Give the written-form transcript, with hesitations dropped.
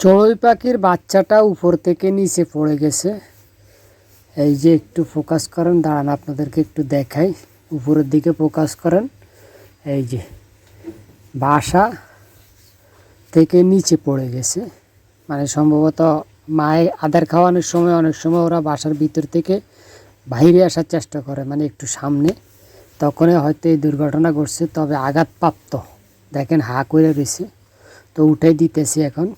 চড়ুই পাখির বাচ্চাটা উপর থেকে নিচে পড়ে গেছে। এই যে একটু ফোকাস করেন, দাঁড়ান আপনাদেরকে একটু দেখাই, উপরের দিকে ফোকাস করেন। এই যে বাসা থেকে নিচে পড়ে গেছে, মানে সম্ভবত মায়ে আদার খাওয়ানোর সময় অনেক সময় ওরা বাসার ভিতর থেকে বাইরে আসার চেষ্টা করে, মানে একটু সামনে, তখনই হয়তো এই দুর্ঘটনা ঘটছে। তবে আঘাতপ্রাপ্ত দেখেন হা করে রয়েছে, তো উঠাই দিতেছি এখন।